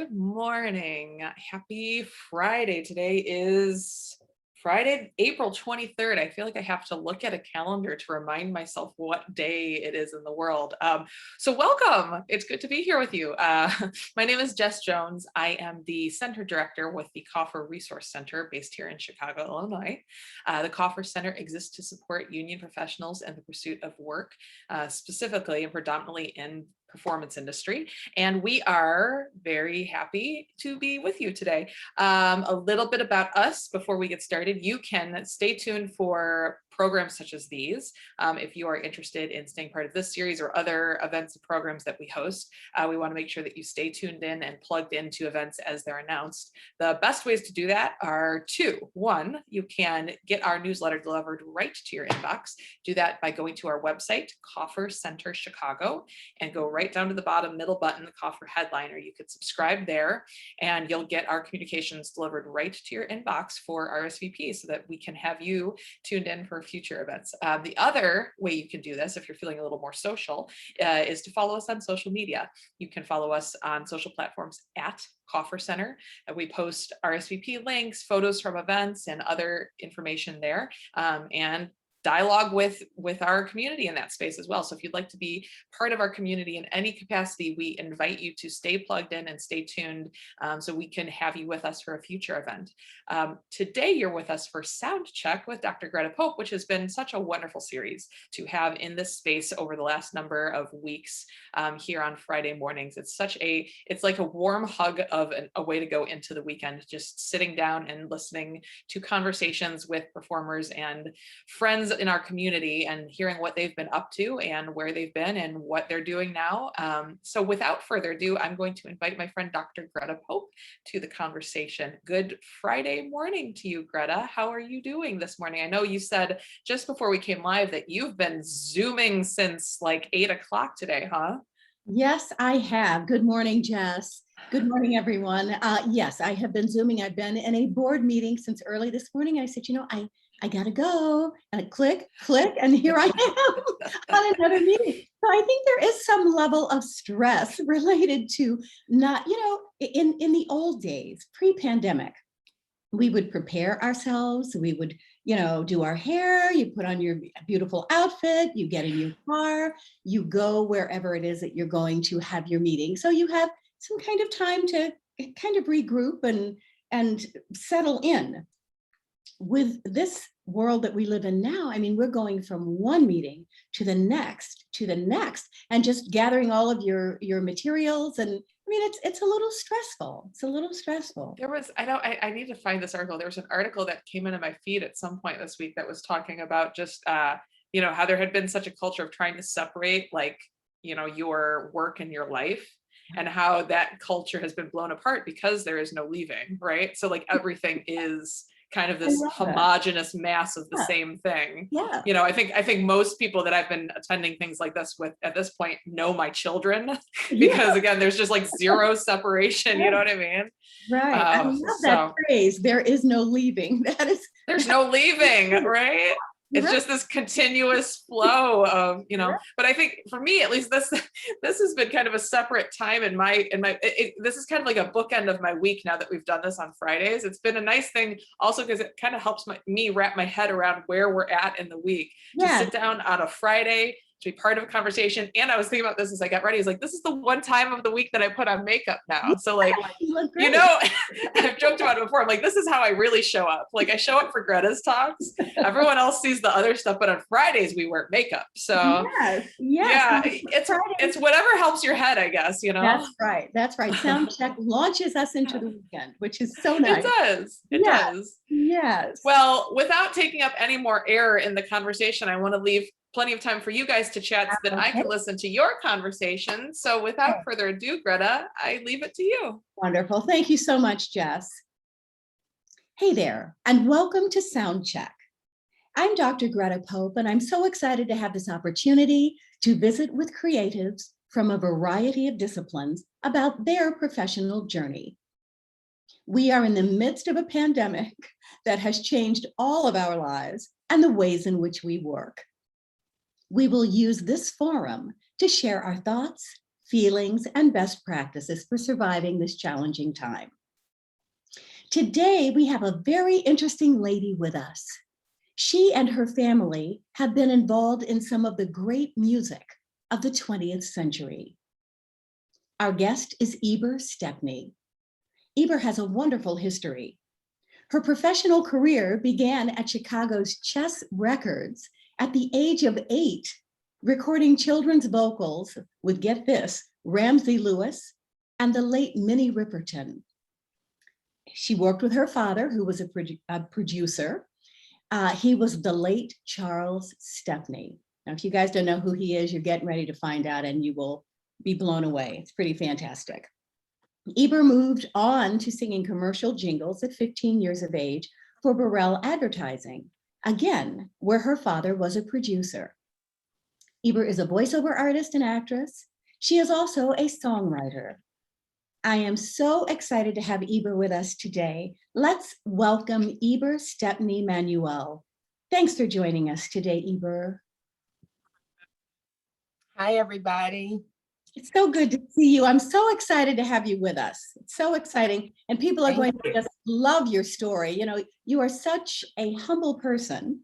Good morning. Happy Friday. Today is Friday, April 23rd. I feel like I have to look at a calendar to remind myself what day it is in the world. So welcome. It's good to be here with you. My name is Jess Jones. I am the Center Director with the Coffer Resource Center based here in Chicago, Illinois. The Coffer Center exists to support union professionals in the pursuit of work, specifically and predominantly in performance industry. And we are very happy to be with you today. A little bit about us before we get started. You can stay tuned for programs such as these. If you are interested in staying part of this series or other events and programs that we host, we want to make sure that you stay tuned in and plugged into events as they're announced. The best ways to do that are two. One, you can get our newsletter delivered right to your inbox. Do that by going to our website, Coffer Center Chicago, and go right down to the bottom middle button, the Coffer headliner. You could subscribe there and you'll get our communications delivered right to your inbox for RSVP so that we can have you tuned in for future events. The other way you can do this, if you're feeling a little more social, is to follow us on social media. You can follow us on social platforms at Coffer Center. We post RSVP links, photos from events, and other information there. And dialogue with our community in that space as well. So if you'd like to be part of our community in any capacity, we invite you to stay plugged in and stay tuned so we can have you with us for a future event. Today you're with us for SoundCheck with Dr. Greta Pope, which has been such a wonderful series to have in this space over the last number of weeks here on Friday mornings. It's like a warm hug of a way to go into the weekend, just sitting down and listening to conversations with performers and friends in our community and hearing what they've been up to and where they've been and what they're doing now. So without further ado, I'm going to invite my friend Dr. Greta Pope to the conversation. Good Friday morning to you, Greta. How are you doing this morning? I know you said just before we came live that you've been Zooming since like 8 o'clock today, huh? Yes, I have. Good morning, Jess. Good morning, everyone. Yes, I have been Zooming. I've been in a board meeting since early this morning. I said, I gotta go, and I click, and here I am on another meeting. So I think there is some level of stress related to not, in the old days, pre-pandemic, we would prepare ourselves. We would, do our hair, you put on your beautiful outfit, you get in your car, you go wherever it is that you're going to have your meeting. So you have some kind of time to kind of regroup and settle in. With this world that we live in now, I mean, we're going from one meeting to the next, and just gathering all of your materials. And I mean, it's a little stressful. It's a little stressful. I need to find this article. There was an article that came into my feed at some point this week that was talking about just, how there had been such a culture of trying to separate your work and your life, and how that culture has been blown apart because there is no leaving, right? So like everything is kind of this homogenous mass of the same thing. Yeah. I think most people that I've been attending things like this with at this point know my children because again, there's just like zero separation. You know what I mean? Right. I love that phrase. There is no leaving. There's no leaving, right? It's just this continuous flow of, but I think for me, at least this has been kind of a separate time this is kind of like a bookend of my week now that we've done this on Fridays. It's been a nice thing also because it kind of helps me wrap my head around where we're at in the week. To sit down on a Friday, to be part of a conversation. And I was thinking about this as I got ready. It's like, this is the one time of the week that I put on makeup now. So like, I've joked about it before. I'm like, this is how I really show up. Like I show up for Greta's talks. Everyone else sees the other stuff, but on Fridays we wear makeup. So yeah, it's whatever helps your head, I guess, That's right. SoundCheck launches us into the weekend, which is so nice. It does. Yes. Well, without taking up any more air in the conversation, I want to leave plenty of time for you guys to chat so that I can listen to your conversation. So without further ado, Greta, I leave it to you. Wonderful. Thank you so much, Jess. Hey there, and welcome to SoundCheck. I'm Dr. Greta Pope, and I'm so excited to have this opportunity to visit with creatives from a variety of disciplines about their professional journey. We are in the midst of a pandemic that has changed all of our lives and the ways in which we work. We will use this forum to share our thoughts, feelings, and best practices for surviving this challenging time. Today, we have a very interesting lady with us. She and her family have been involved in some of the great music of the 20th century. Our guest is Eibur Stepney. Eibur has a wonderful history. Her professional career began at Chicago's Chess Records at the age of 8, recording children's vocals with, get this, Ramsey Lewis and the late Minnie Riperton. She worked with her father, who was a producer. He was the late Charles Stepney. Now, if you guys don't know who he is, you're getting ready to find out and you will be blown away. It's pretty fantastic. Eibur moved on to singing commercial jingles at 15 years of age for Burrell Advertising, again, where her father was a producer. Eibur is a voiceover artist and actress. She is also a songwriter. I am so excited to have Eibur with us today. Let's welcome Eibur Stepney-Manuel. Thanks for joining us today, Eibur. Hi, everybody. It's so good to see you. I'm so excited to have you with us. It's so exciting. And people are going to just love your story. You know, you are such a humble person.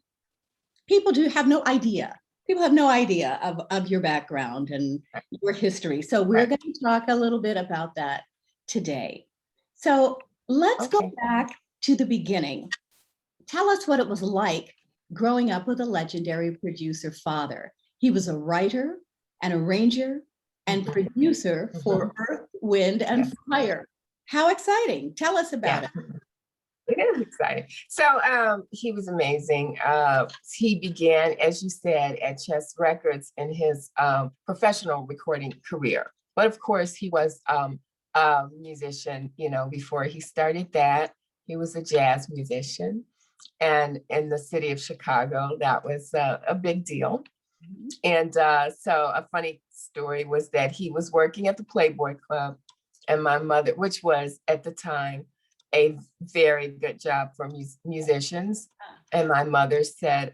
People have no idea. People have no idea of your background and your history. So we're going to talk a little bit about that today. So let's go back to the beginning. Tell us what it was like growing up with a legendary producer father. He was a writer, an arranger, and producer for Earth, Wind, and Fire. How exciting. Tell us about it. It is exciting. So he was amazing. He began, as you said, at Chess Records in his professional recording career. But of course, he was a musician, you know, before he started that. He was a jazz musician. And in the city of Chicago, that was a big deal. And so a funny story was that he was working at the Playboy Club, and my mother, which was at the time a very good job for musicians. And my mother said,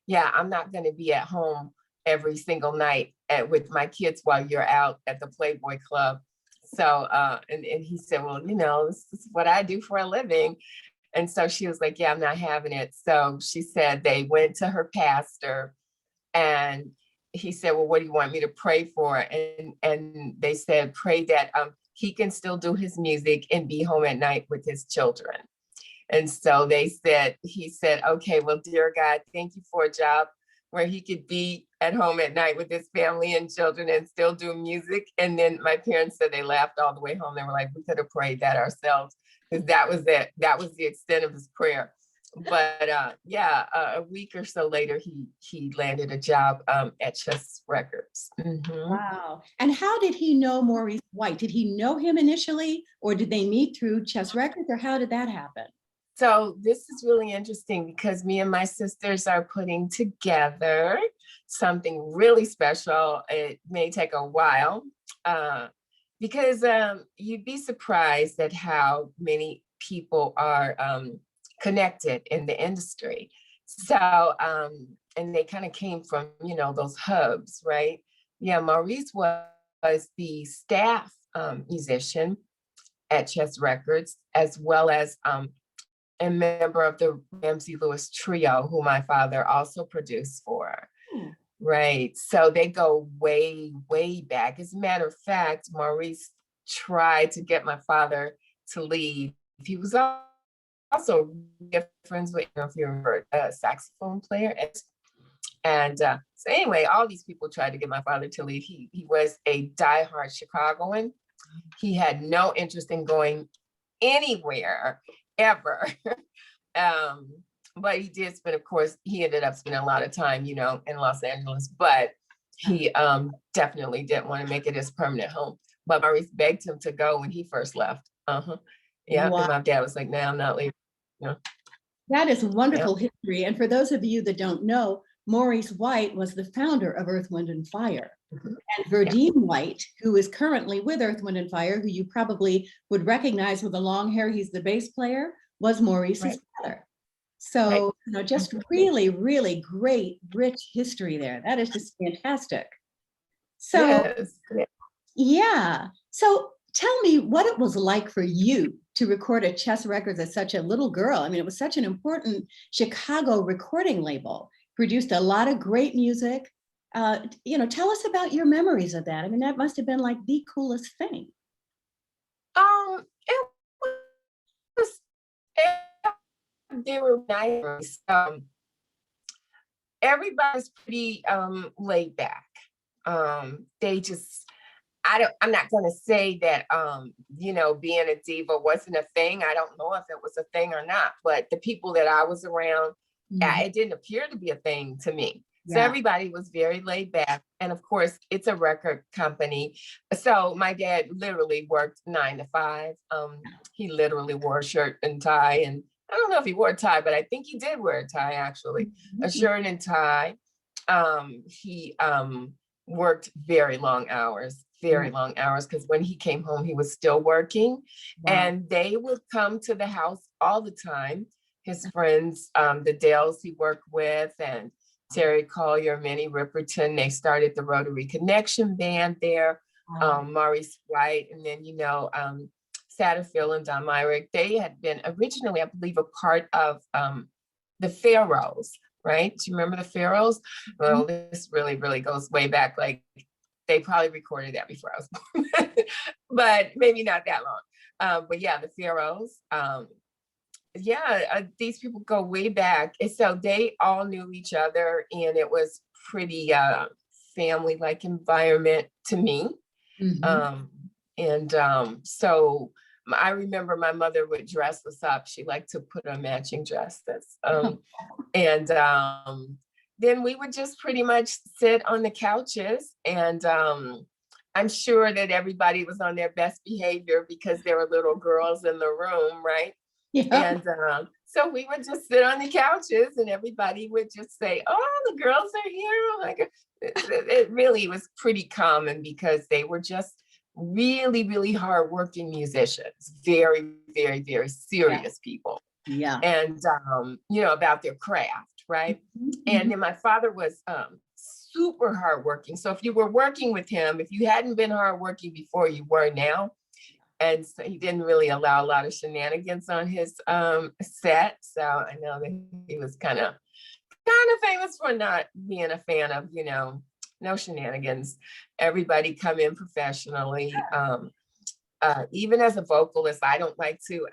yeah, I'm not going to be at home every single night with my kids while you're out at the Playboy Club. So, and he said, well, you know, this is what I do for a living. And so she was like, yeah, I'm not having it. So she said they went to her pastor, and he said, well, what do you want me to pray for? And they said, pray that he can still do his music and be home at night with his children. And so he said, okay, well, dear God, thank you for a job where he could be at home at night with his family and children and still do music. And then my parents said they laughed all the way home. They were like, we could have prayed that ourselves, because that was it. That was the extent of his prayer. But a week or so later, he landed a job at Chess Records. Wow. And how did he know Maurice White? Did he know him initially, or did they meet through Chess Records, or how did that happen? So this is really interesting, because me and my sisters are putting together something really special. It may take a while, because you'd be surprised at how many people are connected in the industry. So, and they kind of came from, you know, those hubs, right? Yeah, Maurice was the staff musician at Chess Records, as well as a member of the Ramsey Lewis trio, who my father also produced for. Right. So they go way, way back. As a matter of fact, Maurice tried to get my father to leave. He was also good friends with, if you remember, a saxophone player. And so anyway, all these people tried to get my father to leave. He was a diehard Chicagoan. He had no interest in going anywhere ever. But he did spend, of course, he ended up spending a lot of time, you know, in Los Angeles, but he definitely didn't want to make it his permanent home. But Maurice begged him to go when he first left. Yeah, wow. And my dad was like, no, I'm not leaving. Yeah. That is wonderful history. And for those of you that don't know, Maurice White was the founder of Earth, Wind, and Fire. And Verdine White, who is currently with Earth, Wind, and Fire, who you probably would recognize with the long hair, he's the bass player, was Maurice's father. So, you know, just really, really great, rich history there. That is just fantastic. So, Yeah. So tell me what it was like for you to record at Chess Records as such a little girl. I mean, it was such an important Chicago recording label, produced a lot of great music. Tell us about your memories of that. I mean, that must have been like the coolest thing. It was, they were nice. Everybody's pretty laid back. They just, I'm not gonna say that being a diva wasn't a thing. I don't know if it was a thing or not, but the people that I was around, it didn't appear to be a thing to me. So Yeah. everybody was very laid back. And of course, it's a record company. So my dad literally worked 9 to 5. He literally wore a shirt and tie. And I don't know if he wore a tie, but I think he did wear a tie, actually. A shirt and tie. He worked very long hours, because when he came home, he was still working. Wow. And they would come to the house all the time. His friends, the Dales he worked with, and Terry Collier, Minnie Ripperton, they started the Rotary Connection Band there. Maurice White, and then, Satterfield and Don Myrick, they had been originally, I believe, a part of the Pharaohs, right? Do you remember the Pharaohs? Well, this really, really goes way back. Like, they probably recorded that before I was born, but maybe not that long. But yeah, the Pharaohs. These people go way back. And so they all knew each other, and it was pretty family-like environment to me. So I remember my mother would dress us up. She liked to put on matching dresses. And then we would just pretty much sit on the couches, and I'm sure that everybody was on their best behavior because there were little girls in the room, right? Yeah. And so we would just sit on the couches, and everybody would just say, "Oh, the girls are here." Like, it really was pretty common because they were just really, really hardworking musicians, very, very, very serious people. Yeah. And about their craft, right? And then my father was super hardworking. So if you were working with him, if you hadn't been hardworking before, you were now. And so he didn't really allow a lot of shenanigans on his set. So I know that he was kind of famous for not being a fan of, no shenanigans. Everybody come in professionally. Even as a vocalist, I don't like to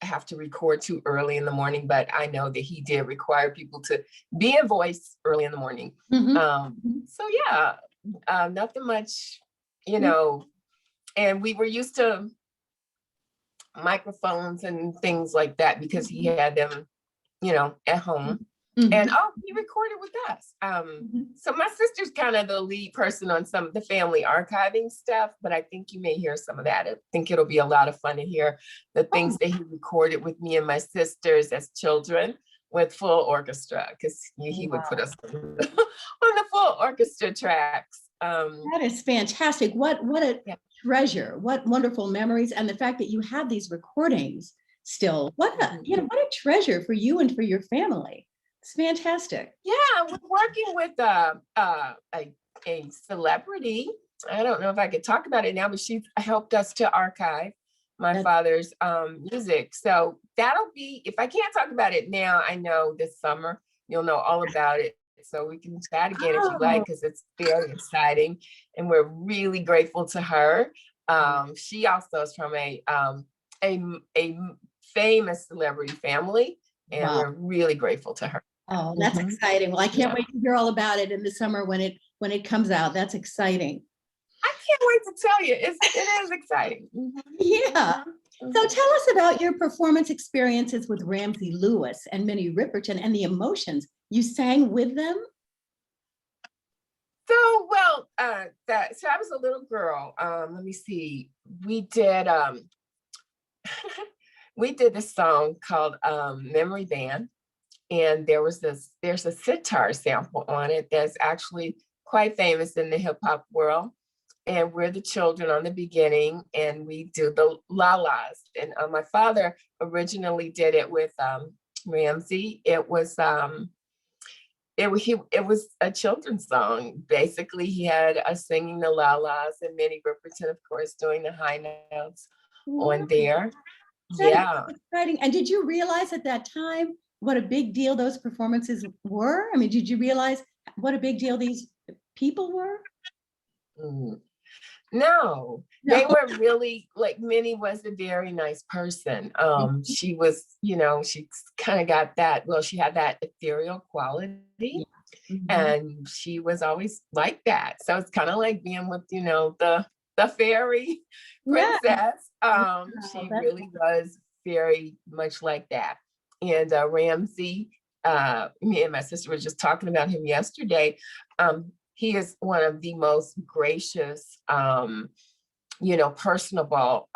have to record too early in the morning, but I know that he did require people to be a voice early in the morning. So yeah, nothing much, and we were used to microphones and things like that because he had them, at home. And he recorded with us. So my sister's kind of the lead person on some of the family archiving stuff, but I think you may hear some of that. I think it'll be a lot of fun to hear the things that he recorded with me and my sisters as children with full orchestra, because he would put us on the full orchestra tracks. That is fantastic. What a treasure. What wonderful memories. And the fact that you have these recordings still, what a treasure for you and for your family. It's fantastic. Yeah, we're working with a celebrity. I don't know if I could talk about it now, but she helped us to archive my father's music. So that'll be, if I can't talk about it now, I know this summer you'll know all about it. So we can chat again if you like, because it's very exciting. And we're really grateful to her. She also is from a famous celebrity family, and we're really grateful to her. Oh, that's exciting. Well, I can't wait to hear all about it in the summer when it comes out. That's exciting. I can't wait to tell you. It is exciting. Yeah. So tell us about your performance experiences with Ramsey Lewis and Minnie Ripperton and the emotions. You sang with them? So, so I was a little girl. Let me see. We did this song called Memory Band. And there's a sitar sample on it that's actually quite famous in the hip hop world. And we're the children on the beginning, and we do the la-las. And my father originally did it with Ramsey. It was it was a children's song. Basically, he had us singing the la-las and Minnie Riperton, of course, doing the high notes on Wow, there. that is Yeah. exciting. And did you realize at that time what a big deal those performances were? I mean, did you realize what a big deal these people were? Mm. No, they No. were really like Minnie was a very nice person. She was, she kind of got that, well, she had that ethereal quality Yeah. Mhm. and she was always like that. So it's kind of like being with, the fairy Yeah. princess. Wow, She that's really was very much like that. And Ramsey, me and my sister were just talking about him yesterday. He is one of the most gracious, personable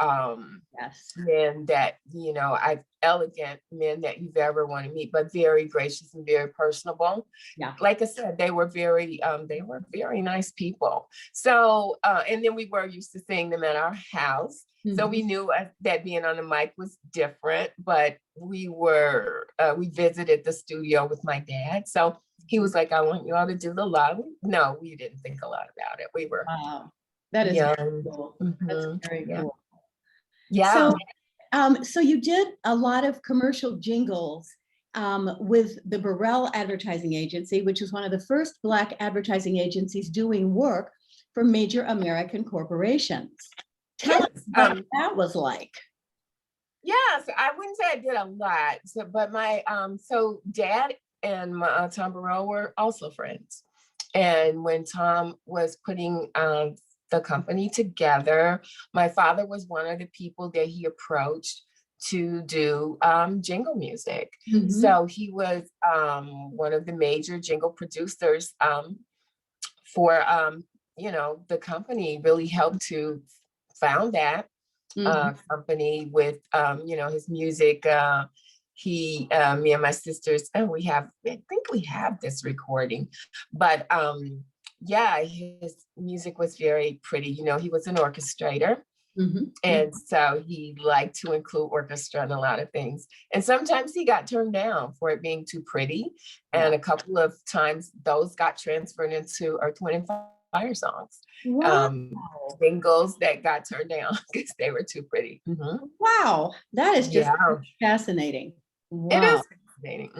yes. men that, I've elegant men that you've ever want to meet, but very gracious and very personable. Yeah. Like I said, they were very nice people. So, and then we were used to seeing them at our house. So we knew that being on the mic was different, but we visited the studio with my dad. So he was like, I want you all to do the live. No, we didn't think a lot about it. We were Wow. That is very young. cool. That's very Yeah. cool. Yeah. So you did a lot of commercial jingles with the Burrell Advertising Agency, which is one of the first Black advertising agencies doing work for major American corporations. Tell us what that was like. Yes, I wouldn't say I did a lot. But my so dad and Tom Burrell were also friends. And when Tom was putting the company together, my father was one of the people that he approached to do jingle music. So he was one of the major jingle producers for the company. Really helped to found that company with his music. Me and my sisters, and I think we have this recording, but yeah, his music was very pretty. He was an orchestrator. And so he liked to include orchestra in a lot of things. And sometimes he got turned down for it being too pretty. And a couple of times those got transferred into Earth, Wind, and Fire songs. Wow. Singles that got turned down because they were too pretty. Wow. That is just fascinating. Wow. It is fascinating.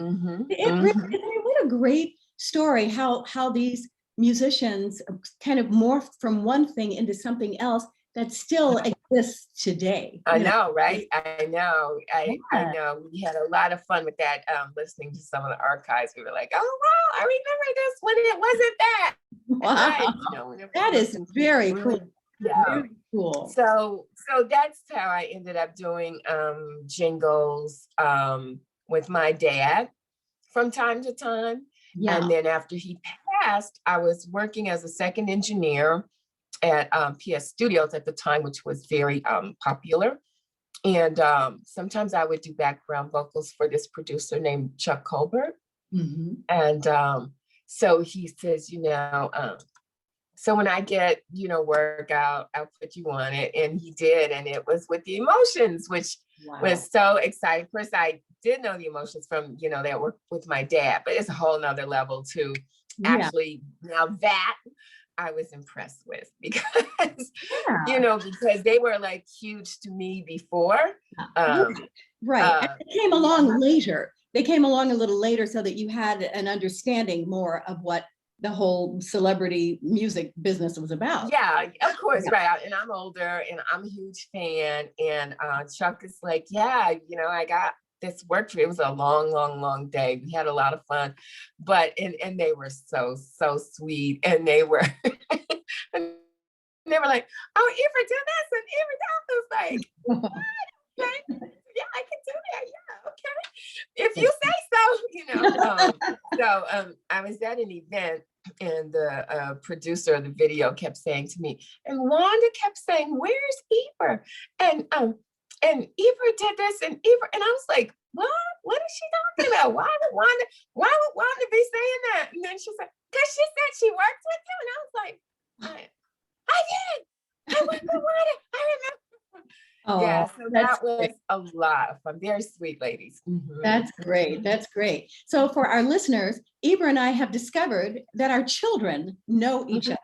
It really, what a great story how these musicians kind of morphed from one thing into something else that still exists today. I know, right? I know. I know. We had a lot of fun with that, listening to some of the archives. We were like, oh, wow, I remember this when it wasn't that. Wow. Right. That is very cool. Yeah. Very cool. So that's how I ended up doing jingles with my dad from time to time. Yeah. And then after he passed, I was working as a second engineer at PS Studios at the time, which was very popular. And sometimes I would do background vocals for this producer named Chuck Colbert. And so he says, so when I get, work out, I'll put you on it. And he did. And it was with the Emotions, which was so exciting. Of course, I did know the Emotions from, that work with my dad, but it's a whole nother level too. Actually, now that I was impressed with because, because they were like huge to me before. Right. It came along later. They came along a little later so that you had an understanding more of what the whole celebrity music business was about. Yeah, of course, right. And I'm older and I'm a huge fan. And Chuck is like, I got this work for you. It was a long, long, long day. We had a lot of fun, but and they were so sweet, and they were and they were like, oh, Eibur do this, and Eibur was like, what? Okay. Yeah, I can do that. Yeah, okay. If you say so, I was at an event, and the producer of the video kept saying to me, and Wanda kept saying, "Where's Eibur?" And Eibur did this, and Eibur, and I was like, "What? What is she talking about? Why would Wanda be saying that?" And then she said, "Because she said she worked with you," and I was like, I did. I worked with Wanda. I remember. Yeah, Oh, so that's that was great. a lot of fun. Very sweet ladies. That's great. That's great. So for our listeners, Eibur and I have discovered that our children know each Mhm. other.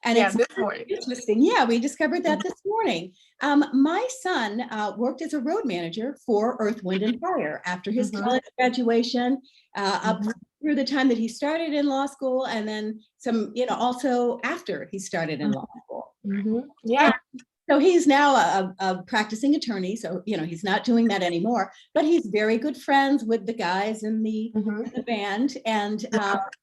And Yeah, it's this morning. interesting. Yeah, we discovered that this morning. My son worked as a road manager for Earth, Wind, and Fire after his Mhm. college graduation, up Mhm. through the time that he started in law school, and then some, also after he started in law school. Mhm. And Yeah. so he's now a practicing attorney. So, he's not doing that anymore, but he's very good friends with the guys in the, Mhm. in the band. And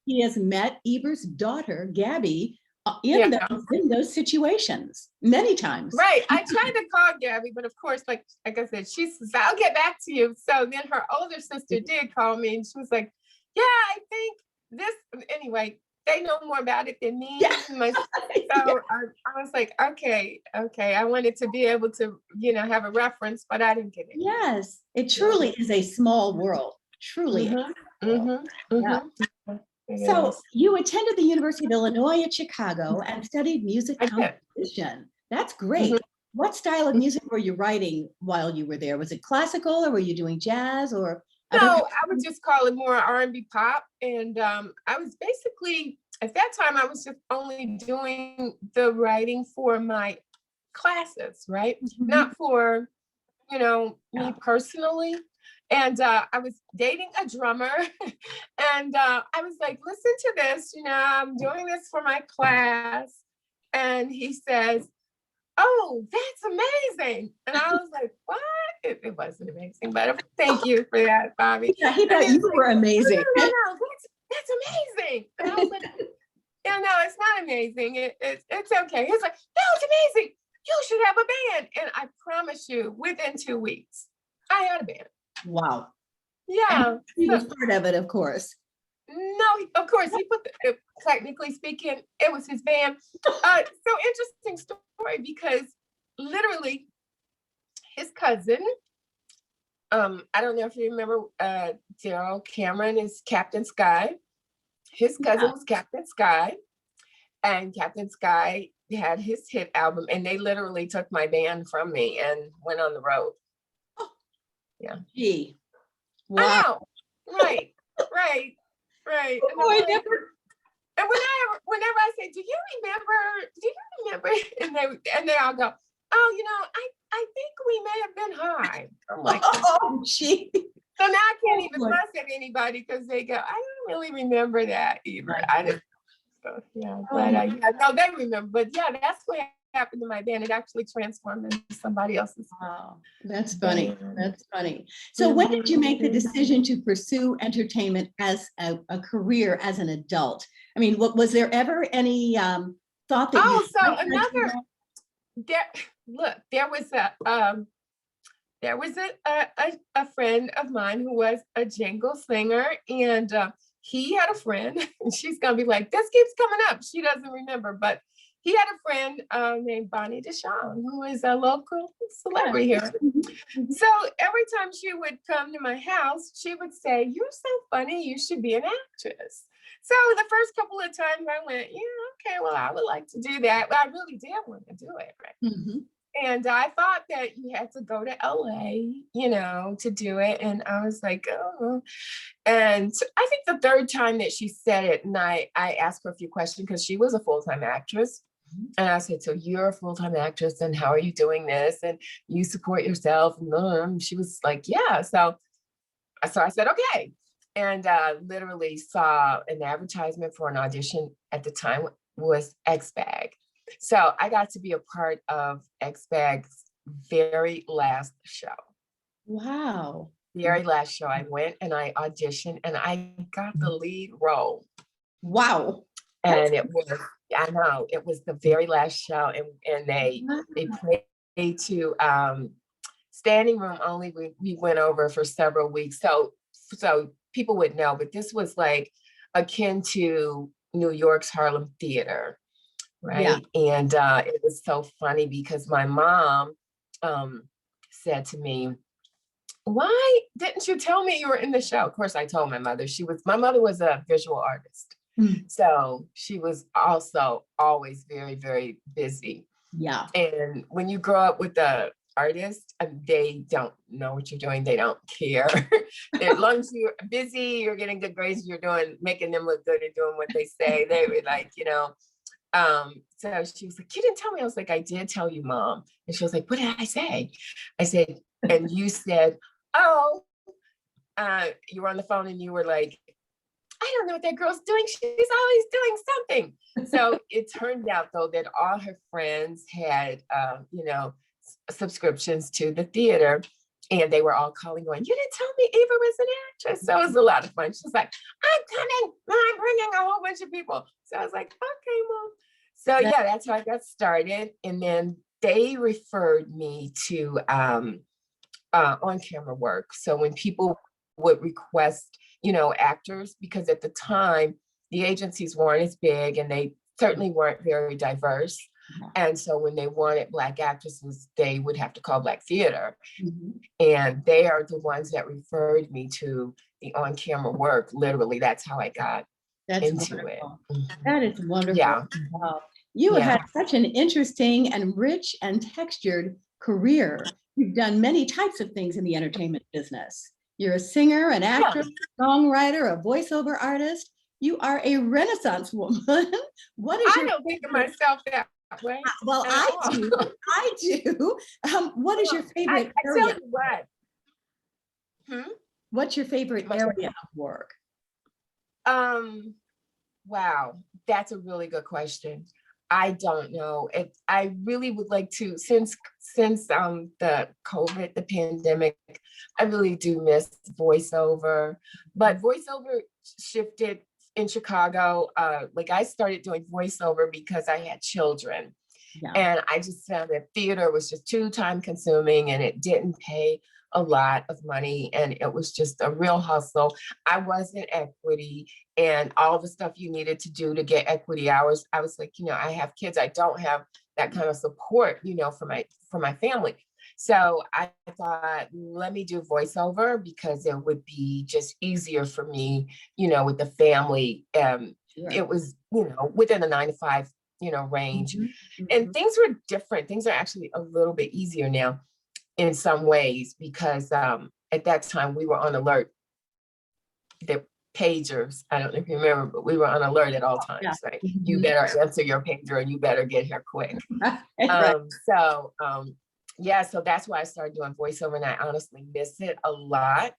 he has met Eibur's daughter, Gabby, Yeah. in those situations many times. Right. I tried to call Gabby, but of course, like I said, she says, I'll get back to you. So then her older sister did call me and she was like, yeah, I think this, anyway, they know more about it than me. Yeah. So I was like, okay. I wanted to be able to, have a reference, but I didn't get it. Yes, it truly is a small world. Truly. Mhm. Yeah. Mhm. It So is. you attended the University of Illinois at Chicago and studied music I did. composition. That's Mhm. great. What style of music were you writing while you were there? Was it classical or were you doing jazz or other? No, I would just call it more R&B pop. And I was basically, at that time, I was just only doing the writing for my classes, right? Mhm. Not for, me Yeah. personally. And I was dating a drummer. And I was like, listen to this, I'm doing this for my class. And he says, oh, that's amazing. And I was like, what? It wasn't amazing, but thank you for that, Bobby. Yeah, he And thought he you was like, were amazing. no, that's amazing. And I was like, yeah, no, it's not amazing. It's okay. He's like, no, it's amazing. You should have a band. And I promise you, within 2 weeks, I had a band. Wow. Yeah. And he was part of it, of course. No, of course, he put technically speaking, it was his band. So interesting story because literally his cousin, I don't know if you remember, Daryl Cameron is Captain Sky. His cousin was Captain Sky, and Captain Sky had his hit album, and they literally took my band from me and went on the road. Yeah. Gee. I Wow. know. Right. And Oh, I'm I like, never. and whenever I say, do you remember? And they all go, oh, I think we may have been high. I'm like, Oh, gee. so now I can't even boy. fuss at anybody because they go, I don't really remember that either. Right. I didn't. So, yeah, Oh, but yeah, no, they remember. But yeah, that's what happened to my band. It actually transformed into somebody else's. Wow, that's funny. band. That's funny. So when did you make the decision to pursue entertainment as a career as an adult? I mean, was there ever any thought that you Oh, so might like to do another there was a friend of mine who was a jingle singer, and he had a friend, and she's gonna be like, this keeps coming up. She doesn't remember, but he had a friend named Bonnie DeShawn, who is a local celebrity here. Mhm. So every time she would come to my house, she would say, you're so funny, you should be an actress. So the first couple of times I went, yeah, okay, well, I would like to do that. But I really did want to do it, right? Mhm. And I thought that you had to go to LA, to do it. And I was like, oh. And I think the third time that she said it, and I asked her a few questions because she was a full-time actress. And I said, so you're a full-time actress, and how are you doing this? And you support yourself? And she was like, yeah. So I said, okay. And literally saw an advertisement for an audition at the time was X-Bag. So I got to be a part of X-Bag's very last show. Wow. Very last show. I went and I auditioned and I got the lead role. Wow. And I know, it was the very last show. And they played to standing room only. We went over for several weeks. So people would know, but this was like akin to New York's Harlem Theater. Right. Yeah. And it was so funny because my mom said to me, why didn't you tell me you were in the show? Of course, I told my mother. My mother was a visual artist. So she was also always very, very busy. Yeah. And when you grow up with a artists, they don't know what you're doing. They don't care. As long as you're busy, you're getting good grades, making them look good and doing what they say. They were like, so she was like, you didn't tell me. I was like, I did tell you, Mom. And she was like, what did I say? I said, and you said, oh, you were on the phone and you were like, I don't know what that girl's doing. She's always doing something. So it turned out, though, that all her friends had, subscriptions to the theater, and they were all calling, going, you didn't tell me Eva was an actress. So it was a lot of fun. She's like, I'm coming. I'm bringing a whole bunch of people. So I was like, okay, Mom. So yeah, that's how I got started. And then they referred me to on-camera work. So when people would request, actors, because at the time the agencies weren't as big and they certainly weren't very diverse. And so when they wanted Black actresses, they would have to call Black theater. And they are the ones that referred me to the on-camera work. Literally, that's how I got into wonderful. it. That is wonderful. Yeah. Wow. You have had such an interesting and rich and textured career. You've done many types of things in the entertainment business. You're a singer, an actor, songwriter, a voiceover artist. You are a Renaissance woman. What is I don't think of myself that way. Well, I do. I do. What is your favorite area? I tell you what. What's your favorite area of work? Wow, that's a really good question. I don't know. I really would like to, since the COVID, the pandemic, I really do miss voiceover. But voiceover shifted in Chicago. Like I started doing voiceover because I had children. And I just found that theater was just too time consuming and it didn't pay a lot of money and it was just a real hustle. I wasn't equity and all the stuff you needed to do to get equity hours. I was like, I have kids. I don't have that kind of support, for my family. So I thought, let me do voiceover because it would be just easier for me, with the family. It was, within a 9 to 5, range. And things were different. Things are actually a little bit easier now in some ways, because at that time we were on alert. The pagers, I don't know if you remember, but we were on alert at all times, right? You better answer your pager and you better get here quick. So that's why I started doing voiceover, and I honestly miss it a lot.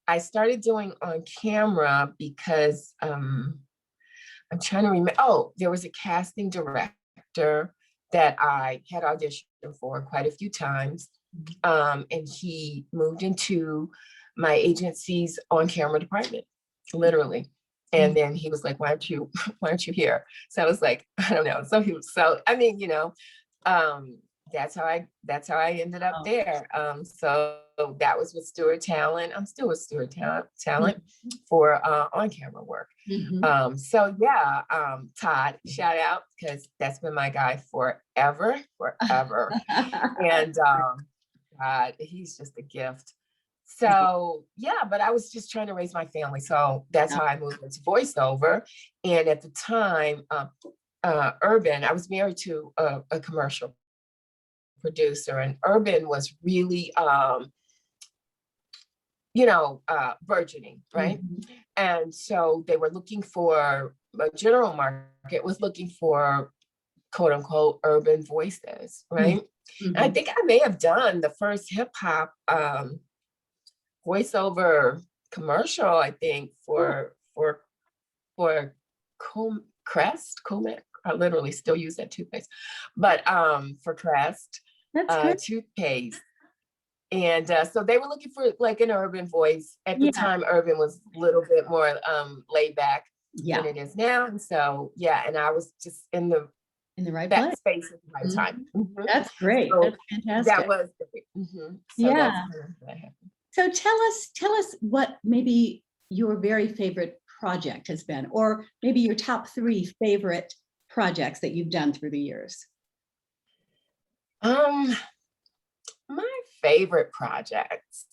I started doing on camera because I'm trying to remember. Oh, there was a casting director that I had auditioned for quite a few times. And he moved into my agency's on-camera department, literally. And then he was like, why aren't you here? So I was like, I don't know. That's how I ended up there. So that was with Stewart Talent. I'm still with Stewart Talent for on-camera work. Todd, shout out, because that's been my guy forever. And God, he's just a gift. So but I was just trying to raise my family. So that's how I moved into voiceover. And at the time, Urban, I was married to a commercial producer, and Urban was really burgeoning, right? And so they were looking for, a general market was looking for quote unquote urban voices, right? And I think I may have done the first hip hop voiceover commercial, I think, for Crest, Comet. I literally still use that toothpaste, but for Crest toothpaste. And so they were looking for like an urban voice. At the time, urban was a little bit more laid back than it is now. And so, and I was just in the right that place. space at the right time. That's great. So that's fantastic. That was great. So tell us what maybe your very favorite project has been, or maybe your top 3 favorite projects that you've done through the years. My favorite projects,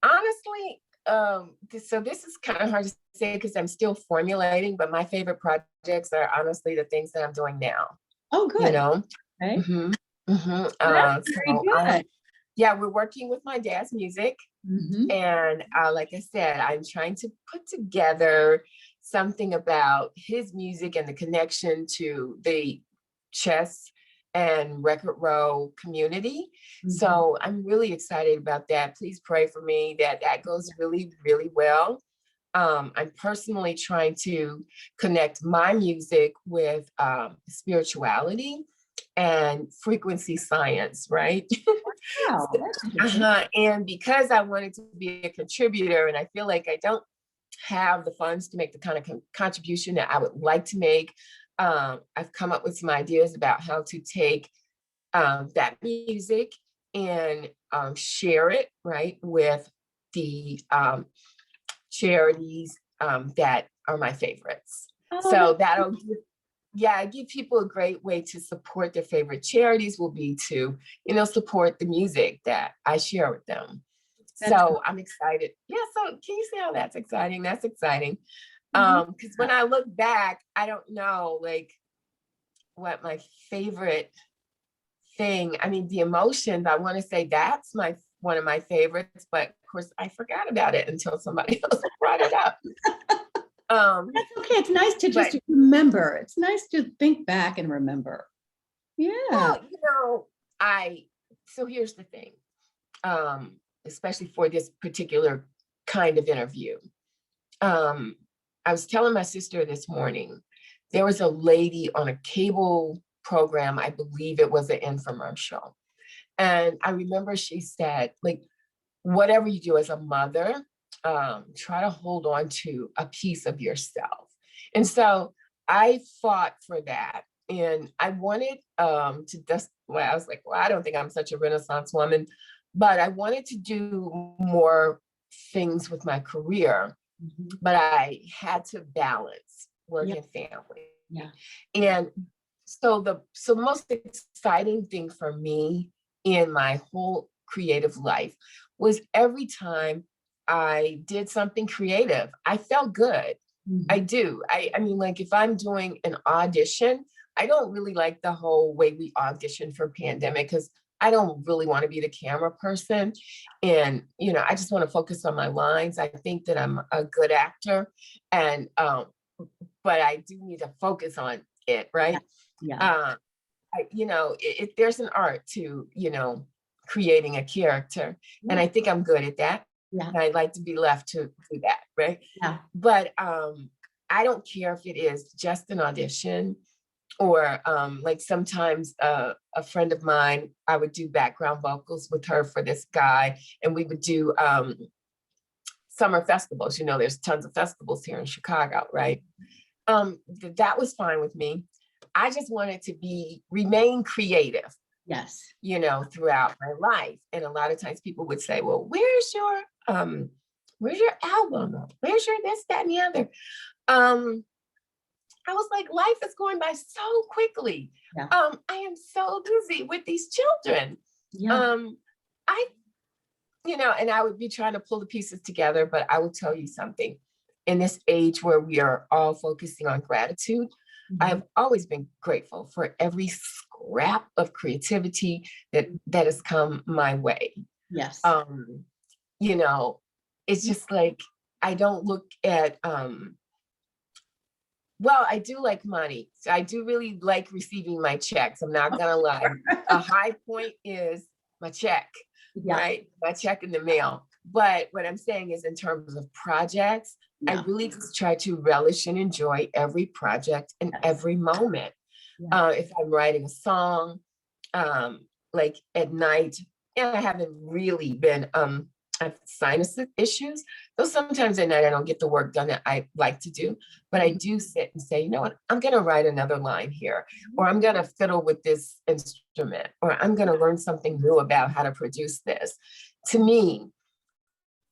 honestly, so this is kind of hard to say because I'm still formulating, but my favorite projects are honestly the things that I'm doing now. Oh, good. Okay. Mhm. That's very good. Yeah, we're working with my dad's music. Mhm. And like I said, I'm trying to put together something about his music and the connection to the chess and record row community. Mhm. So I'm really excited about that. Please pray for me that that goes really, really well. I'm personally trying to connect my music with spirituality and frequency science, right? Wow, that's interesting. And because I wanted to be a contributor, and I feel like I don't have the funds to make the kind of contribution that I would like to make, I've come up with some ideas about how to take that music and share it, right, with the charities that are my favorites. Oh, So that'll give, yeah, give people a great way to support their favorite charities will be to, support the music that I share with them. that's So I'm excited. Yeah, so can you see how that's exciting? That's exciting. mhm. Because when I look back, I don't know like what my favorite thing, I mean, the emotions, I want to say that's my one of my favorites, but of course I forgot about it until somebody else brought it up. That's okay. It's nice to But just remember. It's nice to think back and remember. Yeah. well, so here's the thing, especially for this particular kind of interview. I was telling my sister this morning, there was a lady on a cable program, I believe it was an infomercial. And I remember she said, like, whatever you do as a mother, try to hold on to a piece of yourself. And so I fought for that. And I wanted to just, well, I was like, well, I don't think I'm such a Renaissance woman, but I wanted to do more things with my career, Mhm. but I had to balance work Yep. and family. Yeah. And so the most exciting thing for me in my whole creative life was every time I did something creative, I felt good. I Mhm. do. I mean, like if I'm doing an audition, I don't really like the whole way we audition for pandemic because I don't really want to be the camera person. And, I just want to focus on my lines. I think that I'm a good actor. And but I do need to focus on it, right? Yeah. Uh, there's an art to, creating a character, and Yeah. I think I'm good at that. Yeah. And I'd like to be left to do that, right? Yeah. But I don't care if it is just an audition or like sometimes a friend of mine, I would do background vocals with her for this guy, and we would do summer festivals. There's tons of festivals here in Chicago, right? That was fine with me. I just wanted to remain creative, Yes. throughout my life. And a lot of times people would say, well, where's your album? Where's your this, that, and the other? I was like, life is going by so quickly. Yeah. I am so busy with these children. Yeah. I, and I would be trying to pull the pieces together, but I will tell you something. In this age where we are all focusing on gratitude, I have always been grateful for every scrap of creativity that has come my way. Yes. It's just like I don't look at well, I do like money. So I do really like receiving my checks. I'm not gonna lie. A high point is my check, Yeah. right? My check in the mail. But what I'm saying is in terms of projects, I Yeah. really just try to relish and enjoy every project and every moment. Yeah. If I'm writing a song, like at night, and I haven't really been, I have sinus issues. So sometimes at night I don't get the work done that I like to do, but I do sit and say, you know what, I'm going to write another line here, or I'm going to fiddle with this instrument, or I'm going to learn something new about how to produce this. To me,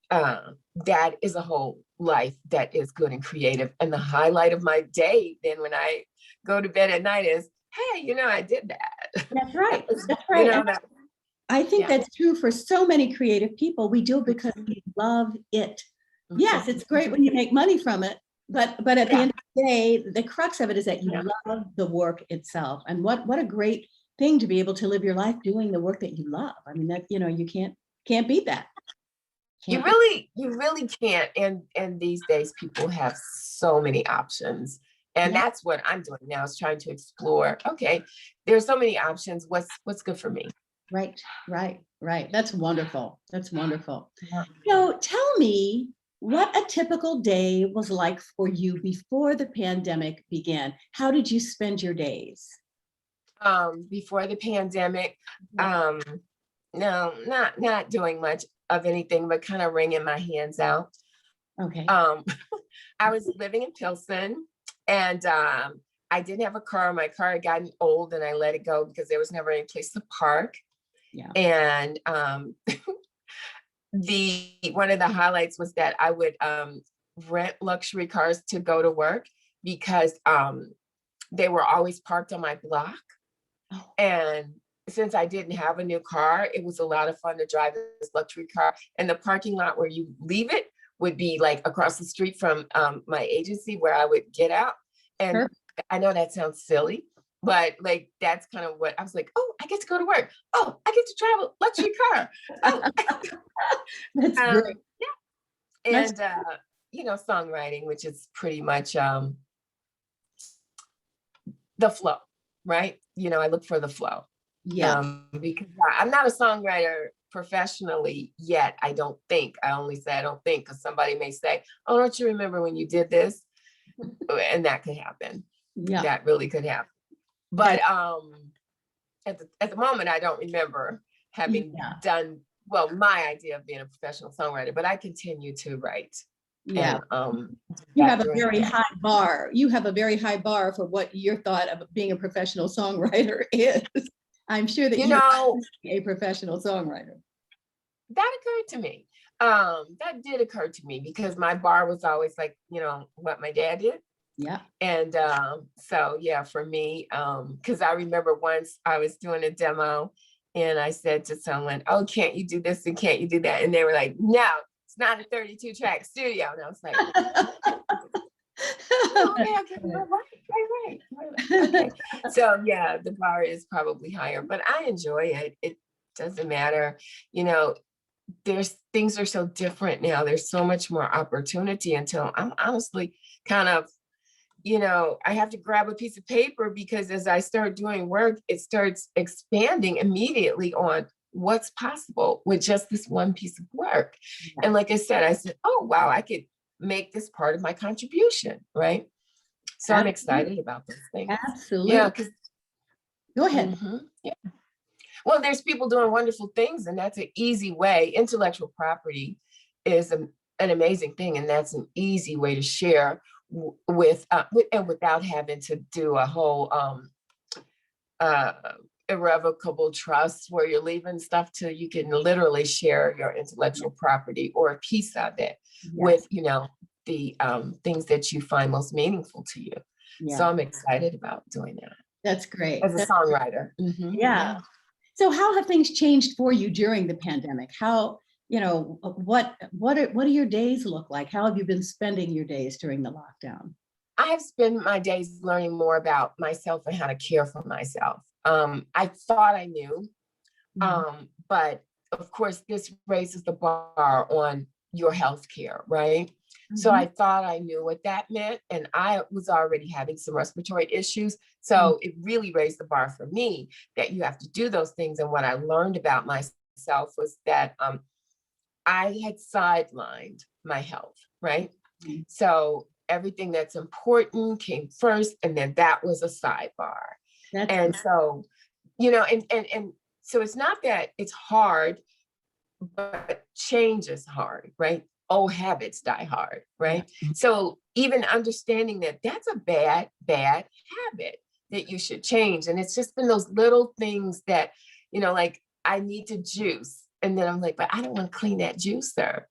that is a whole life that is good and creative. And the highlight of my day then when I go to bed at night is, hey, I did that. That's right. That's right. I think that's true for so many creative people. We do it because we love it. Yes, it's great when you make money from it, but at the end of the day, the crux of it is that you love the work itself. And what a great thing to be able to live your life doing the work that you love. I mean, that, you can't beat that. You really can't. And these days people have so many options. And Yeah. that's what I'm doing now, is trying to explore, okay, there's so many options. What's good for me? Right. That's wonderful. That's wonderful. Yeah. So tell me what a typical day was like for you before the pandemic began. How did you spend your days? Before the pandemic, no, not doing much of anything, but kind of wringing my hands out. Okay. I was living in Pilsen, and I didn't have a car. My car had gotten old, and I let it go because there was never any place to park. Yeah. And one of the highlights was that I would rent luxury cars to go to work, because they were always parked on my block. Oh. And since I didn't have a new car, it was a lot of fun to drive this luxury car. And the parking lot where you leave it would be like across the street from my agency, where I would get out. And Perfect. I know that sounds silly, but like, that's kind of what I was like, oh, I get to go to work. Oh, I get to drive a luxury car. Oh. That's great. Yeah. And, songwriting, which is pretty much the flow, right? I look for the flow. Yeah. Because I'm not a songwriter professionally yet. I don't think. I only say I don't think, because somebody may say, oh, don't you remember when you did this? And that could happen. Yeah. That really could happen. But at the moment, I don't remember having done, well, my idea of being a professional songwriter, but I continue to write. Yeah. And, you have a very high bar. You have a very high bar for what your thought of being a professional songwriter is. I'm sure that you are a professional songwriter. That occurred to me. That did occur to me, because my bar was always like, what my dad did. Yeah. And so, yeah, for me, because I remember once I was doing a demo, and I said to someone, oh, can't you do this and can't you do that? And they were like, no, it's not a 32-track studio. And I was like, oh, okay, right. Okay. So yeah, the bar is probably higher, but I enjoy it. It doesn't matter. Things are so different now. There's so much more opportunity, until I'm honestly kind of, I have to grab a piece of paper, because as I start doing work, it starts expanding immediately on what's possible with just this one piece of work. Yeah. And like I said, oh, wow, I could make this part of my contribution, right? So I'm excited about those things. Absolutely. Yeah. Go ahead. Yeah. Well, there's people doing wonderful things, and that's an easy way. Intellectual property is an amazing thing, and that's an easy way to share with and without having to do a whole irrevocable trust where you're leaving stuff to, you can literally share your intellectual property or a piece of it with, the things that you find most meaningful to you. Yeah. So I'm excited about doing that. That's great. As a songwriter. Yeah. So how have things changed for you during the pandemic? How, what do your days look like? How have you been spending your days during the lockdown? I have spent my days learning more about myself and how to care for myself. I thought I knew, but of course this raises the bar on your health care, right? So I thought I knew what that meant, and I was already having some respiratory issues. So it really raised the bar for me that you have to do those things. And what I learned about myself was that I had sidelined my health, right? So everything that's important came first, and then that was a sidebar. And so, and so it's not that it's hard, but change is hard, right? Old habits die hard, right? So even understanding that that's a bad habit that you should change. And it's just been those little things that, like I need to juice. And then I'm like, but I don't want to clean that juicer.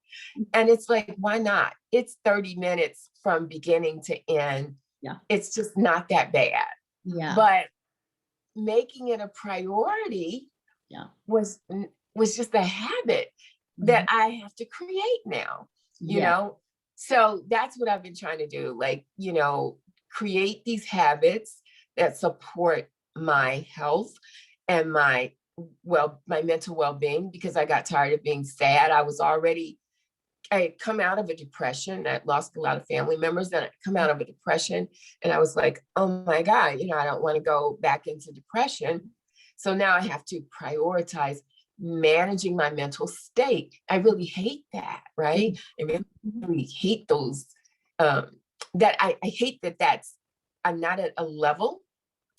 And it's like, why not? It's 30 minutes from beginning to end. Yeah. It's just not that bad. Yeah. But making it a priority was just a habit that I have to create now, you know? So that's what I've been trying to do. Like, create these habits that support my health and my mental well-being, because I got tired of being sad. I had come out of a depression. I lost a lot of family members, and I come out of a depression, and I was like, oh my God, I don't want to go back into depression. So now I have to prioritize managing my mental state. I really hate that, right? I really hate those, that I hate that I'm not at a level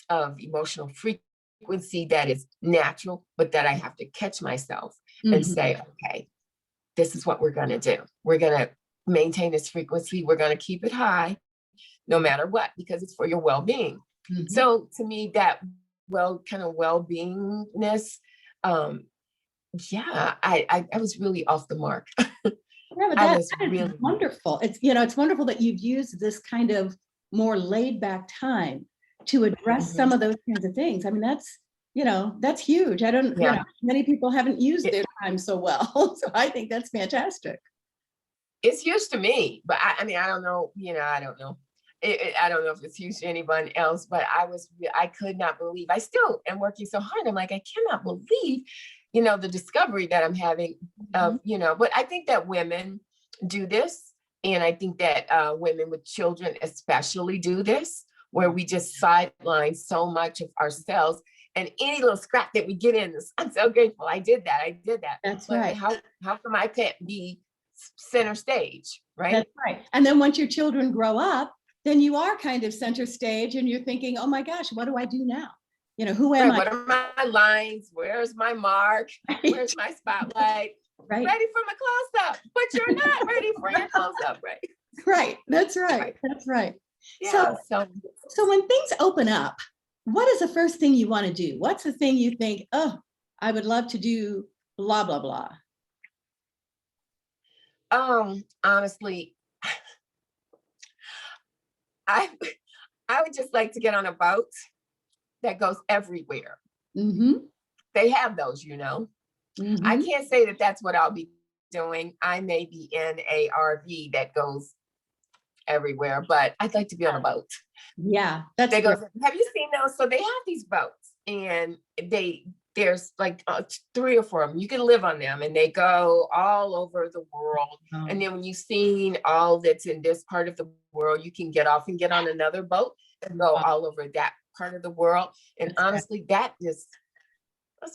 of emotional frequency that is natural, but that I have to catch myself and say, okay, this is what we're going to do. We're going to maintain this frequency. We're going to keep it high no matter what, because it's for your well-being. So to me, that kind of well-beingness, I was really off the mark. Yeah, but that is really wonderful. It's wonderful that you've used this kind of more laid back time to address some of those kinds of things. I mean, that's huge. I don't, many people haven't used their time so well. So I think that's fantastic. It's huge to me, but I don't know, I don't know. I don't know if it's huge to anyone else, but I could not believe, I still am working so hard. I'm like, I cannot believe, the discovery that I'm having of, but I think that women do this. And I think that women with children especially do this, where we just sideline so much of ourselves, and any little scrap that we get in this, I'm so grateful. I did that. That's but right. How come I can't be center stage, right? That's right. And then once your children grow up, then you are kind of center stage, and you're thinking, oh my gosh, what do I do now? Who am I? What are my lines? Where's my mark? Where's my spotlight? Right. Ready for my close-up, but you're not ready for your close-up, right? Right. That's right. That's right. Yeah, so when things open up, what is the first thing you want to do? What's the thing you think, oh, I would love to do blah, blah, blah? Honestly, I would just like to get on a boat that goes everywhere. They have those, I can't say that that's what I'll be doing. I may be in a RV that goes everywhere, but I'd like to be on a boat. Yeah, have you seen those? So they have these boats, and there's like 3 or 4 of them. You can live on them, and they go all over the world. And then when you've seen all that's in this part of the world, you can get off and get on another boat and go all over that part of the world. And honestly, that's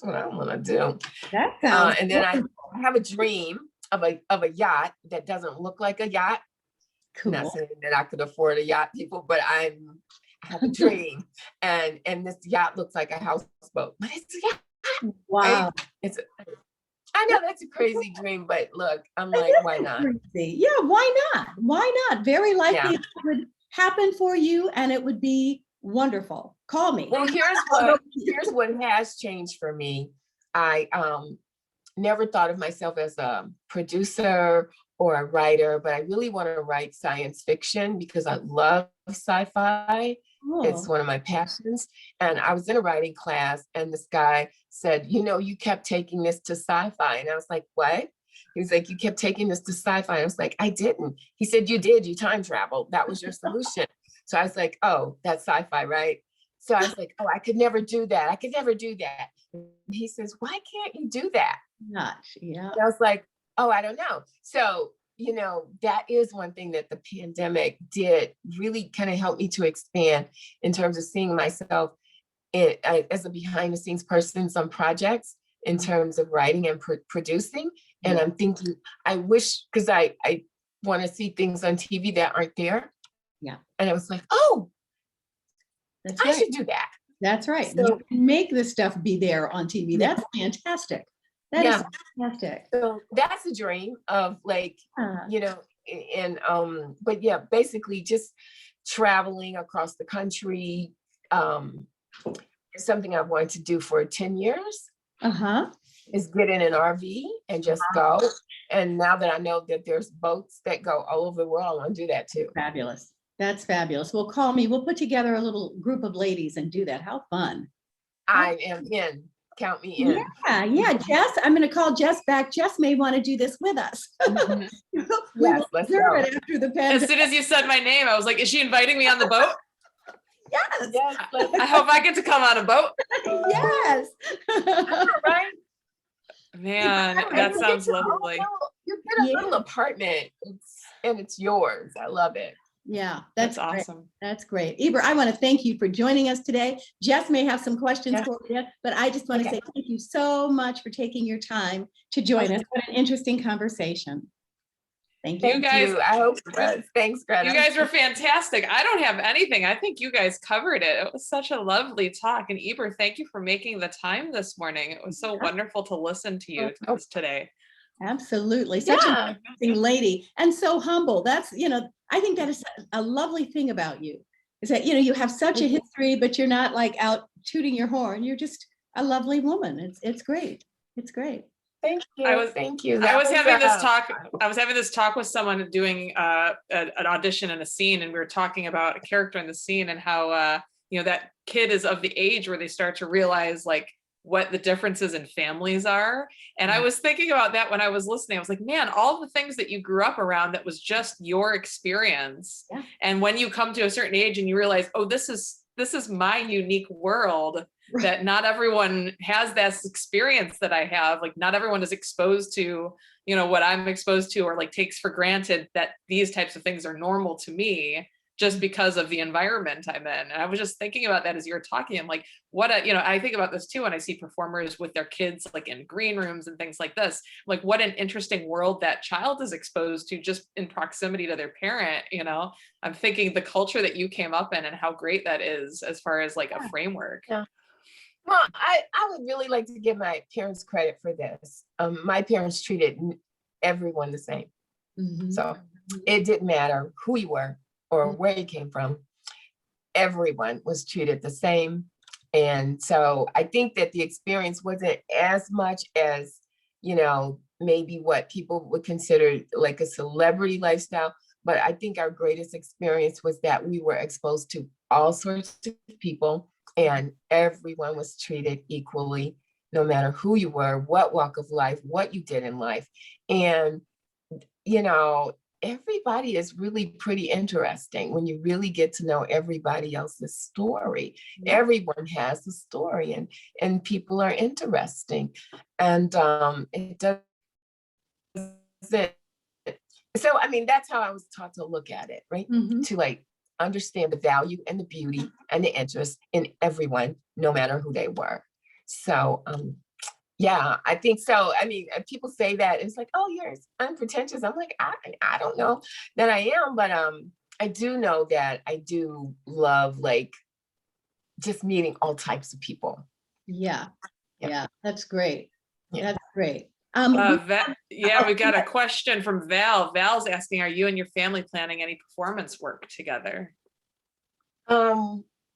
what I want to do. And then I have a dream of a yacht that doesn't look like a yacht. Cool. Not saying that I could afford a yacht, people, but I have a dream, and this yacht looks like a houseboat, but it's a yacht. Wow. Right? I know that's a crazy dream, but look, I'm like, why not? Crazy. Yeah, why not? Why not? Very likely it would happen for you, and it would be wonderful. Call me. Well, here's what has changed for me. I never thought of myself as a producer or a writer, but I really want to write science fiction because I love sci-fi. Oh. It's one of my passions. And I was in a writing class, and this guy said, you kept taking this to sci-fi. And I was like, what? He was like, you kept taking this to sci-fi. I was like, I didn't. He said, you did. You time traveled. That was your solution. So I was like, oh, that's sci-fi, right? So I was like, oh, I could never do that. I could never do that. And he says, why can't you do that? Yeah. And I was like, oh, I don't know. So, that is one thing that the pandemic did really kind of help me to expand in terms of seeing myself as a behind the scenes person in some projects in terms of writing and producing. And I'm thinking, I wish, because I want to see things on TV that aren't there. Yeah. And I was like, oh, that's I should do that. That's right. So, you can make this stuff be there on TV. That's fantastic. That is fantastic. So that's a dream of but basically just traveling across the country. Is something I've wanted to do for 10 years. Is get in an RV and just go. And now that I know that there's boats that go all over the world, I want to do that too. Fabulous. That's fabulous. Well, call me. We'll put together a little group of ladies and do that. How fun. I am in. Count me in. Yeah. Jess, I'm going to call Jess back. Jess may want to do this with us. Yes, let's go. After the pandemic. As soon as you said my name, I was like, is she inviting me on the boat? Yes. Yes. I hope I get to come on a boat. Yes. Right. Man, Exactly. that You get sounds your own lovely. you get a little apartment. It's yours. I love it. Yeah, That's that's great. awesome. That's great. Eibur, I want to thank you for joining us today. Jess may have some questions Yeah. for you, but I just want to Okay. say thank you so much for taking your time to join us. What an interesting conversation. Thank you. You Thank guys- you. I hope it was. Thanks, Greta. You guys were fantastic. I don't have anything. I think you guys covered it. It was such a lovely talk. And Eibur, thank you for making the time this morning. It was so wonderful to listen to you today. Absolutely. Such Yeah. an interesting lady and so humble. That's, I think that is a lovely thing about you is that, you have such a history, but you're not like out tooting your horn. You're just a lovely woman. It's great. It's great. Thank you. Thank you. I was having this talk with someone doing an audition in a scene, and we were talking about a character in the scene and how that kid is of the age where they start to realize like what the differences in families are. And I was thinking about that when I was listening. I was like, man, all the things that you grew up around that was just your experience. Yeah. And when you come to a certain age and you realize, oh, this is my unique world, that not everyone has this experience that I have. Like not everyone is exposed to, what I'm exposed to, or like takes for granted that these types of things are normal to me just because of the environment I'm in. And I was just thinking about that as you're talking. I'm like, I think about this too when I see performers with their kids like in green rooms and things like this. Like what an interesting world that child is exposed to just in proximity to their parent. I'm thinking the culture that you came up in and how great that is as far as like a framework. Yeah. Well, I would really like to give my parents credit for this. My parents treated everyone the same. Mhm. So it didn't matter who you were or where you came from. Everyone was treated the same. And so I think that the experience wasn't as much as, maybe what people would consider like a celebrity lifestyle. But I think our greatest experience was that we were exposed to all sorts of people and everyone was treated equally, no matter who you were, what walk of life, what you did in life. And, everybody is really pretty interesting when you really get to know everybody else's story. Everyone has a story and people are interesting. And it doesn't. So, I mean, that's how I was taught to look at it, right? Mhm. To like understand the value and the beauty and the interest in everyone, no matter who they were. So, yeah, I think so. I mean, people say that it's like, oh, you're unpretentious. I'm like, I don't know that I am, but I do know that I do love like just meeting all types of people. Yeah. That's great. Yeah. That's great. We got a question from Val. Val's asking, are you and your family planning any performance work together?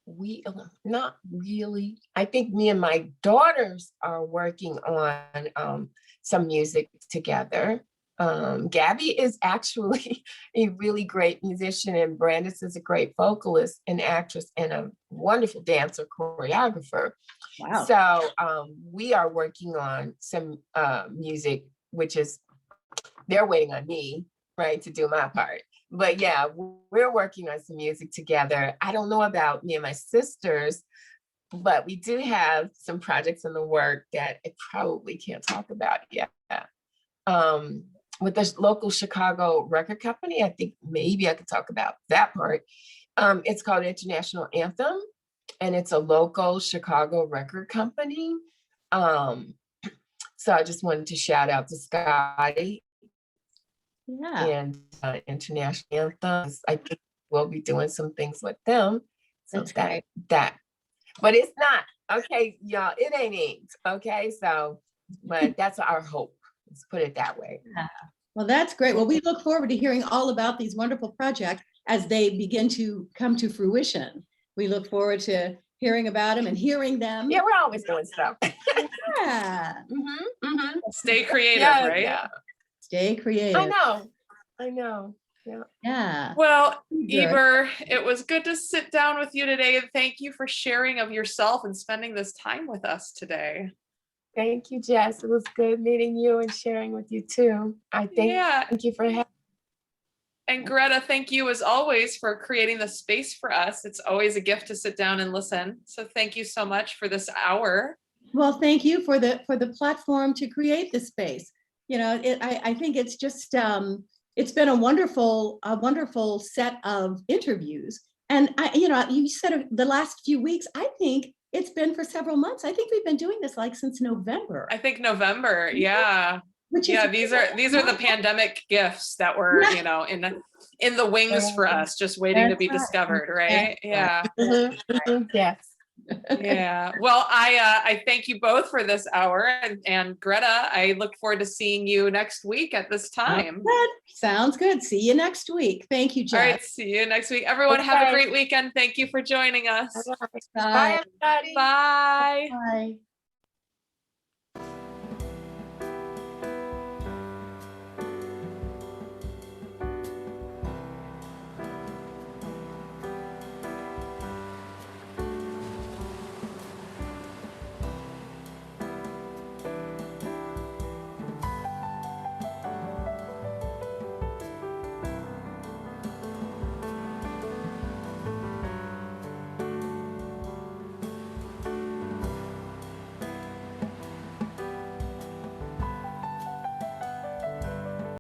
We not really. I think me and my daughters are working on some music together. Gabby is actually a really great musician, and Brandis is a great vocalist and actress and a wonderful dancer choreographer. Wow. So we are working on some music, which is they're waiting on me, right, to do my part. But yeah, we're working on some music together. I don't know about me and my sisters, but we do have some projects in the work that I probably can't talk about yet. With the local Chicago record company, I think maybe I could talk about that part. It's called International Anthem, and it's a local Chicago record company. So I just wanted to shout out to Scotty. Yeah. And International Anthem. I think we'll be doing some things with them. So That's great. that, but it's not okay, y'all. It ain't inked, okay. So, but that's our hope. Let's put it that way. Yeah. Well, that's great. Well, we look forward to hearing all about these wonderful projects as they begin to come to fruition. We look forward to hearing about them and hearing them. Yeah, we're always doing stuff. Yeah. Stay creative, Yeah, right? yeah. Stay creative. I know. Yeah. Yeah. Well, Good. Eibur, it was good to sit down with you today, and thank you for sharing of yourself and spending this time with us today. Thank you, Jess. It was good meeting you and sharing with you too. I thank you for having. And Greta, thank you as always for creating the space for us. It's always a gift to sit down and listen. So thank you so much for this hour. Well, thank you for the platform to create this space. You know, I think it's just it's been a wonderful set of interviews. And you said the last few weeks. I think it's been for several months. I think we've been doing this like since November. I think November. Yeah. Which is these are the pandemic gifts that were, in the wings for us, just waiting to be discovered, right? Yeah. Yes. Yeah. Well, I thank you both for this hour, and Greta, I look forward to seeing you next week at this time. Sounds good. See you next week. Thank you, Jess. All right. See you next week. Everyone, have a great weekend. Thank you for joining us. Bye, everybody. Bye. Bye.